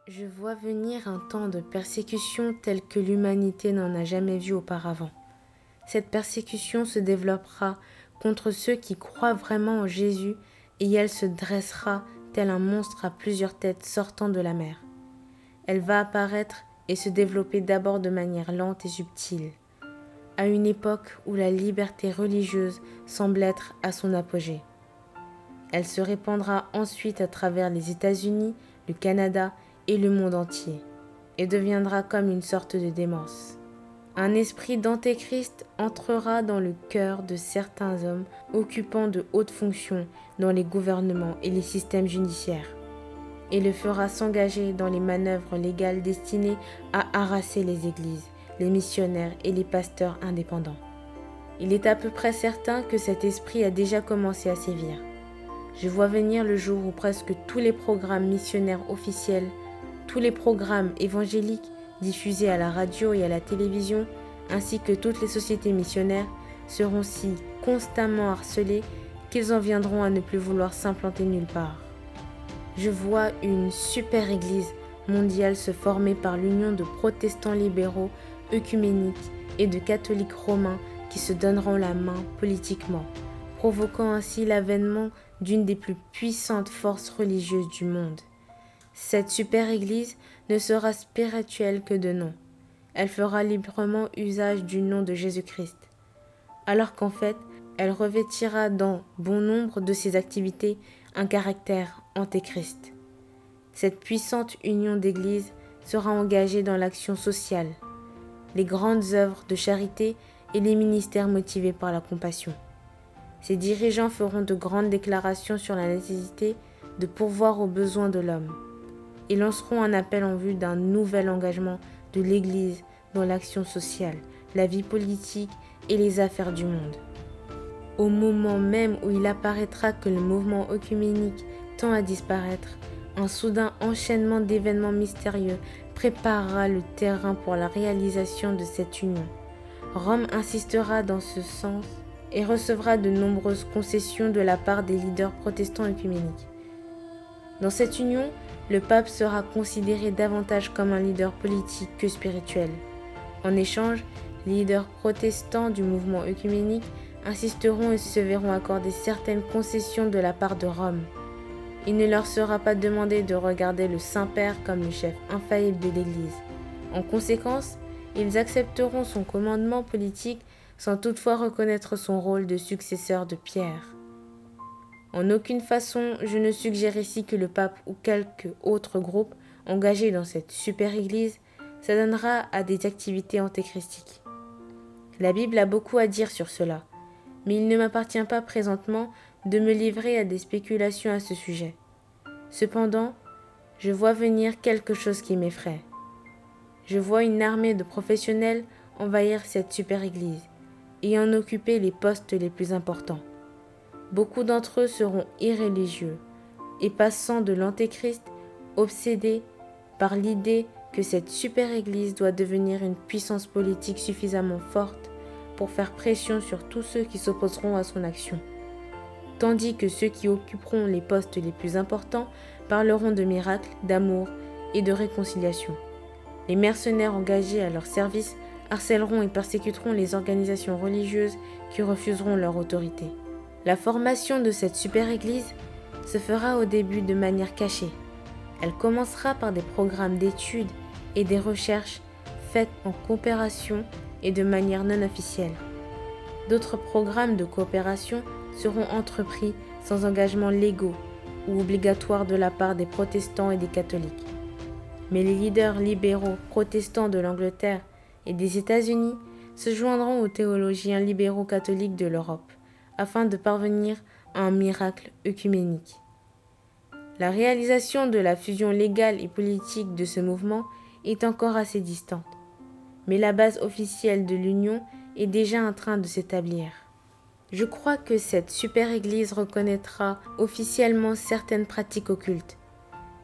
Je vois venir un temps de persécution tel que l'humanité n'en a jamais vu auparavant. Cette persécution se développera contre ceux qui croient vraiment en Jésus et elle se dressera tel un monstre à plusieurs têtes sortant de la mer. Elle va apparaître et se développer d'abord de manière lente et subtile, à une époque où la liberté religieuse semble être à son apogée. Elle se répandra ensuite à travers les États-Unis, le Canada et le monde entier, et deviendra comme une sorte de démence. Un esprit d'antéchrist entrera dans le cœur de certains hommes occupant de hautes fonctions dans les gouvernements et les systèmes judiciaires, et le fera s'engager dans les manœuvres légales destinées à harasser les églises, les missionnaires et les pasteurs indépendants. Il est à peu près certain que cet esprit a déjà commencé à sévir. Je vois venir le jour où presque tous les programmes missionnaires officiels, tous les programmes évangéliques diffusés à la radio et à la télévision, ainsi que toutes les sociétés missionnaires, seront si constamment harcelés qu'ils en viendront à ne plus vouloir s'implanter nulle part. Je vois une super église mondiale se former par l'union de protestants libéraux, œcuméniques et de catholiques romains qui se donneront la main politiquement, provoquant ainsi l'avènement d'une des plus puissantes forces religieuses du monde. Cette super église ne sera spirituelle que de nom. Elle fera librement usage du nom de Jésus-Christ, alors qu'en fait, elle revêtira dans bon nombre de ses activités un caractère antéchrist. Cette puissante union d'églises sera engagée dans l'action sociale, les grandes œuvres de charité et les ministères motivés par la compassion. Ses dirigeants feront de grandes déclarations sur la nécessité de pourvoir aux besoins de l'homme et lanceront un appel en vue d'un nouvel engagement de l'Église dans l'action sociale, la vie politique et les affaires du monde. Au moment même où il apparaîtra que le mouvement œcuménique tend à disparaître, un soudain enchaînement d'événements mystérieux préparera le terrain pour la réalisation de cette union. Rome insistera dans ce sens et recevra de nombreuses concessions de la part des leaders protestants œcuméniques. Dans cette union, le pape sera considéré davantage comme un leader politique que spirituel. En échange, les leaders protestants du mouvement œcuménique insisteront et se verront accorder certaines concessions de la part de Rome. Il ne leur sera pas demandé de regarder le Saint-Père comme le chef infaillible de l'Église. En conséquence, ils accepteront son commandement politique sans toutefois reconnaître son rôle de successeur de Pierre. En aucune façon, je ne suggère ici que le pape ou quelque autre groupe engagé dans cette super église s'adonnera à des activités antéchristiques. La Bible a beaucoup à dire sur cela, mais il ne m'appartient pas présentement de me livrer à des spéculations à ce sujet. Cependant, je vois venir quelque chose qui m'effraie. Je vois une armée de professionnels envahir cette super église et en occuper les postes les plus importants. Beaucoup d'entre eux seront irréligieux et passant de l'antéchrist, obsédés par l'idée que cette super église doit devenir une puissance politique suffisamment forte pour faire pression sur tous ceux qui s'opposeront à son action. Tandis que ceux qui occuperont les postes les plus importants parleront de miracles, d'amour et de réconciliation. Les mercenaires engagés à leur service harcèleront et persécuteront les organisations religieuses qui refuseront leur autorité. La formation de cette super église se fera au début de manière cachée. Elle commencera par des programmes d'études et des recherches faites en coopération et de manière non officielle. D'autres programmes de coopération seront entrepris sans engagement légaux ou obligatoires de la part des protestants et des catholiques. Mais les leaders libéraux protestants de l'Angleterre et des États-Unis se joindront aux théologiens libéraux catholiques de l'Europe afin de parvenir à un miracle œcuménique. La réalisation de la fusion légale et politique de ce mouvement est encore assez distante, mais la base officielle de l'union est déjà en train de s'établir. Je crois que cette super église reconnaîtra officiellement certaines pratiques occultes.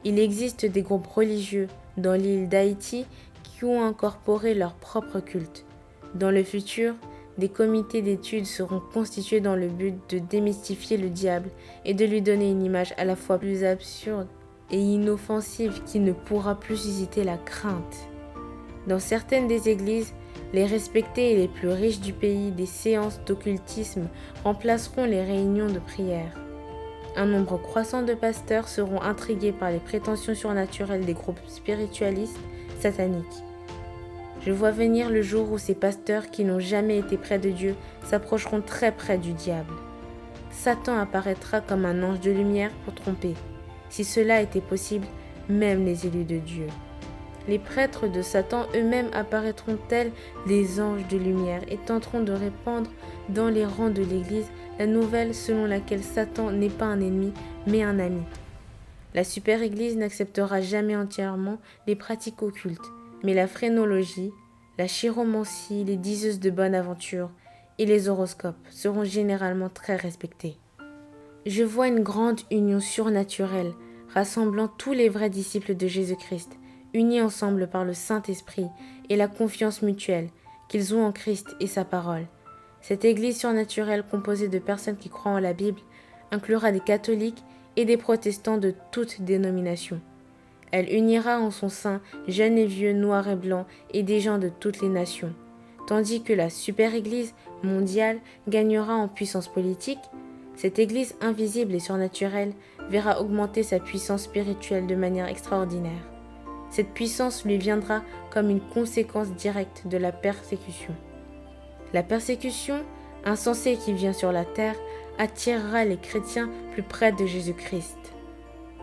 Il existe des groupes religieux dans l'île d'Haïti qui ont incorporé leur propre culte. Dans le futur, des comités d'études seront constitués dans le but de démystifier le diable et de lui donner une image à la fois plus absurde et inoffensive qui ne pourra plus susciter la crainte. Dans certaines des églises, les respectés et les plus riches du pays, des séances d'occultisme remplaceront les réunions de prière. Un nombre croissant de pasteurs seront intrigués par les prétentions surnaturelles des groupes spiritualistes sataniques. Je vois venir le jour où ces pasteurs qui n'ont jamais été près de Dieu s'approcheront très près du diable. Satan apparaîtra comme un ange de lumière pour tromper. Si cela était possible, même les élus de Dieu. Les prêtres de Satan eux-mêmes apparaîtront tels des anges de lumière et tenteront de répandre dans les rangs de l'Église la nouvelle selon laquelle Satan n'est pas un ennemi, mais un ami. La super-Église n'acceptera jamais entièrement les pratiques occultes, mais la phrénologie, la chiromancie, les diseuses de bonne aventure et les horoscopes seront généralement très respectés. Je vois une grande union surnaturelle rassemblant tous les vrais disciples de Jésus-Christ, unis ensemble par le Saint-Esprit et la confiance mutuelle qu'ils ont en Christ et sa parole. Cette Église surnaturelle composée de personnes qui croient en la Bible inclura des catholiques et des protestants de toutes dénominations. Elle unira en son sein jeunes et vieux, noirs et blancs et des gens de toutes les nations, tandis que la super-Église mondiale gagnera en puissance politique. Cette Église invisible et surnaturelle verra augmenter sa puissance spirituelle de manière extraordinaire. Cette puissance lui viendra comme une conséquence directe de la persécution. La persécution, insensée qui vient sur la terre, attirera les chrétiens plus près de Jésus-Christ.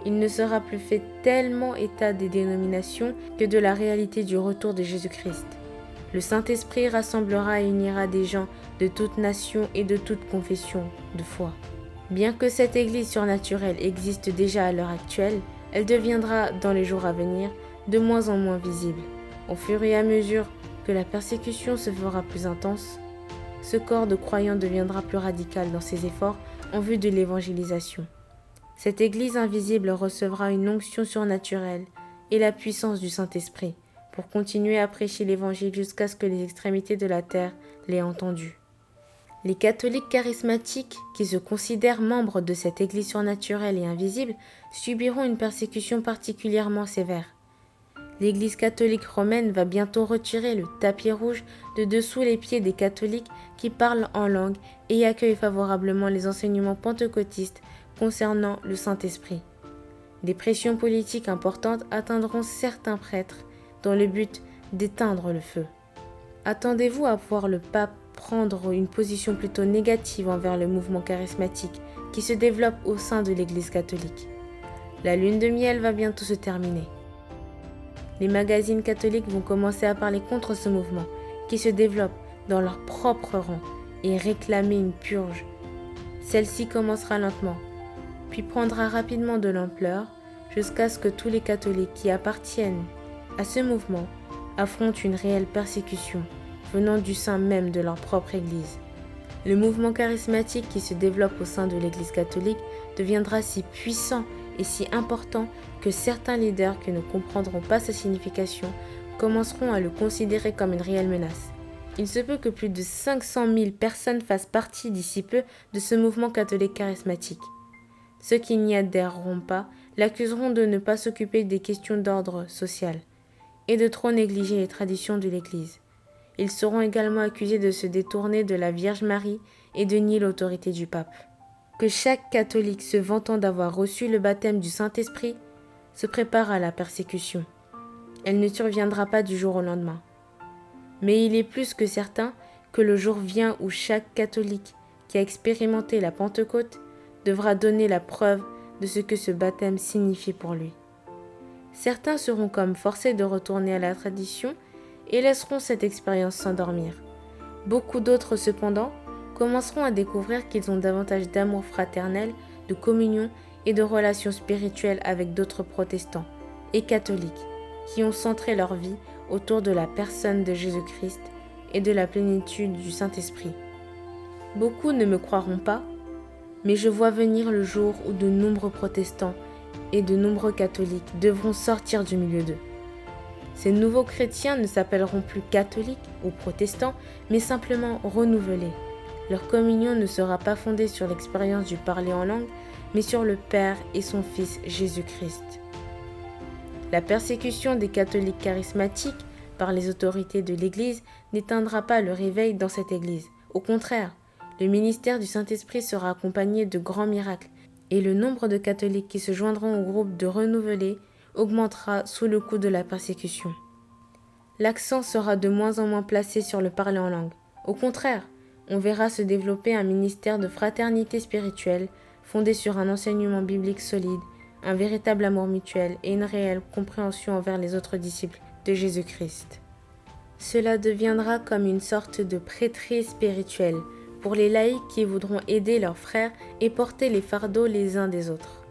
Il ne sera plus fait tellement état des dénominations que de la réalité du retour de Jésus-Christ. Le Saint-Esprit rassemblera et unira des gens de toutes nations et de toutes confessions de foi. Bien que cette Église surnaturelle existe déjà à l'heure actuelle, elle deviendra, dans les jours à venir, de moins en moins visible. Au fur et à mesure que la persécution se fera plus intense, ce corps de croyants deviendra plus radical dans ses efforts en vue de l'évangélisation. Cette Église invisible recevra une onction surnaturelle et la puissance du Saint-Esprit pour continuer à prêcher l'Évangile jusqu'à ce que les extrémités de la terre l'aient entendu. Les catholiques charismatiques, qui se considèrent membres de cette Église surnaturelle et invisible, subiront une persécution particulièrement sévère. L'Église catholique romaine va bientôt retirer le tapis rouge de dessous les pieds des catholiques qui parlent en langue et accueillent favorablement les enseignements pentecôtistes concernant le Saint-Esprit. Des pressions politiques importantes atteindront certains prêtres dans le but d'éteindre le feu. Attendez-vous à voir le pape prendre une position plutôt négative envers le mouvement charismatique qui se développe au sein de l'Église catholique. La lune de miel va bientôt se terminer. Les magazines catholiques vont commencer à parler contre ce mouvement qui se développe dans leur propre rang et réclamer une purge. Celle-ci commencera lentement, puis prendra rapidement de l'ampleur jusqu'à ce que tous les catholiques qui appartiennent à ce mouvement affrontent une réelle persécution venant du sein même de leur propre Église. Le mouvement charismatique qui se développe au sein de l'Église catholique deviendra si puissant et si important que certains leaders qui ne comprendront pas sa signification commenceront à le considérer comme une réelle menace. Il se peut que plus de 500 000 personnes fassent partie d'ici peu de ce mouvement catholique charismatique. Ceux qui n'y adhéreront pas l'accuseront de ne pas s'occuper des questions d'ordre social et de trop négliger les traditions de l'Église. Ils seront également accusés de se détourner de la Vierge Marie et de nier l'autorité du pape. Que chaque catholique se vantant d'avoir reçu le baptême du Saint-Esprit se prépare à la persécution. Elle ne surviendra pas du jour au lendemain. Mais il est plus que certain que le jour vient où chaque catholique qui a expérimenté la Pentecôte devra donner la preuve de ce que ce baptême signifie pour lui. Certains seront comme forcés de retourner à la tradition et laisseront cette expérience s'endormir. Beaucoup d'autres, cependant, commenceront à découvrir qu'ils ont davantage d'amour fraternel, de communion et de relations spirituelles avec d'autres protestants et catholiques qui ont centré leur vie autour de la personne de Jésus-Christ et de la plénitude du Saint-Esprit. Beaucoup ne me croiront pas, mais je vois venir le jour où de nombreux protestants et de nombreux catholiques devront sortir du milieu d'eux. Ces nouveaux chrétiens ne s'appelleront plus catholiques ou protestants, mais simplement renouvelés. Leur communion ne sera pas fondée sur l'expérience du parler en langue, mais sur le Père et son Fils Jésus-Christ. La persécution des catholiques charismatiques par les autorités de l'Église n'éteindra pas le réveil dans cette Église. Au contraire, le ministère du Saint-Esprit sera accompagné de grands miracles et le nombre de catholiques qui se joindront au groupe de renouvelés augmentera sous le coup de la persécution. L'accent sera de moins en moins placé sur le parler en langue. Au contraire, on verra se développer un ministère de fraternité spirituelle fondé sur un enseignement biblique solide, un véritable amour mutuel et une réelle compréhension envers les autres disciples de Jésus-Christ. Cela deviendra comme une sorte de prêtrise spirituelle pour les laïcs qui voudront aider leurs frères et porter les fardeaux les uns des autres.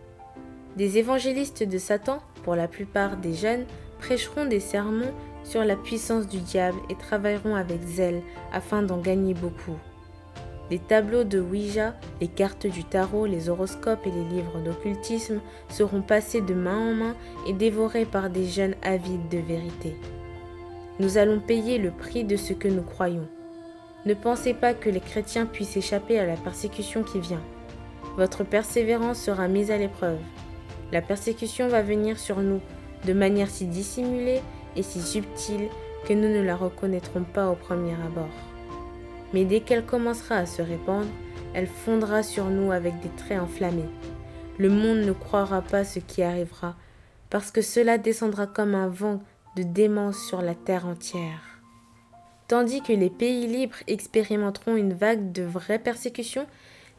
Des évangélistes de Satan, pour la plupart des jeunes, prêcheront des sermons sur la puissance du diable et travailleront avec zèle afin d'en gagner beaucoup. Les tableaux de Ouija, les cartes du tarot, les horoscopes et les livres d'occultisme seront passés de main en main et dévorés par des jeunes avides de vérité. Nous allons payer le prix de ce que nous croyons. Ne pensez pas que les chrétiens puissent échapper à la persécution qui vient. Votre persévérance sera mise à l'épreuve. La persécution va venir sur nous de manière si dissimulée et si subtile que nous ne la reconnaîtrons pas au premier abord. Mais dès qu'elle commencera à se répandre, elle fondra sur nous avec des traits enflammés. Le monde ne croira pas ce qui arrivera, parce que cela descendra comme un vent de démence sur la terre entière. Tandis que les pays libres expérimenteront une vague de vraies persécutions,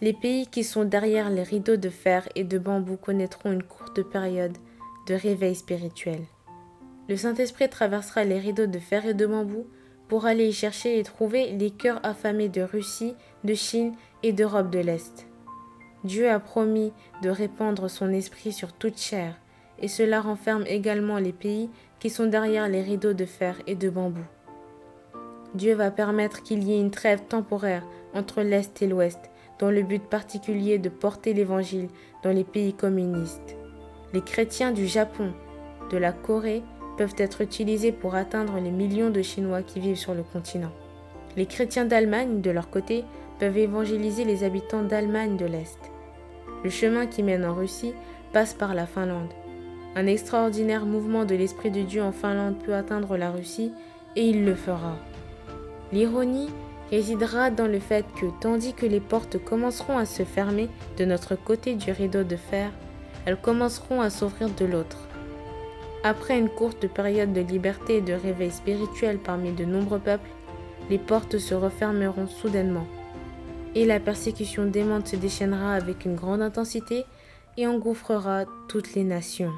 les pays qui sont derrière les rideaux de fer et de bambou connaîtront une courte période de réveil spirituel. Le Saint-Esprit traversera les rideaux de fer et de bambou pour aller y chercher et trouver les cœurs affamés de Russie, de Chine et d'Europe de l'Est. Dieu a promis de répandre son esprit sur toute chair, et cela renferme également les pays qui sont derrière les rideaux de fer et de bambou. Dieu va permettre qu'il y ait une trêve temporaire entre l'Est et l'Ouest, dans le but particulier de porter l'Évangile dans les pays communistes. Les chrétiens du Japon, de la Corée, peuvent être utilisés pour atteindre les millions de Chinois qui vivent sur le continent. Les chrétiens d'Allemagne, de leur côté, peuvent évangéliser les habitants d'Allemagne de l'Est. Le chemin qui mène en Russie passe par la Finlande. Un extraordinaire mouvement de l'Esprit de Dieu en Finlande peut atteindre la Russie, et il le fera. L'ironie résidera dans le fait que, tandis que les portes commenceront à se fermer de notre côté du rideau de fer, elles commenceront à s'ouvrir de l'autre. Après une courte période de liberté et de réveil spirituel parmi de nombreux peuples, les portes se refermeront soudainement, et la persécution démente se déchaînera avec une grande intensité et engouffrera toutes les nations.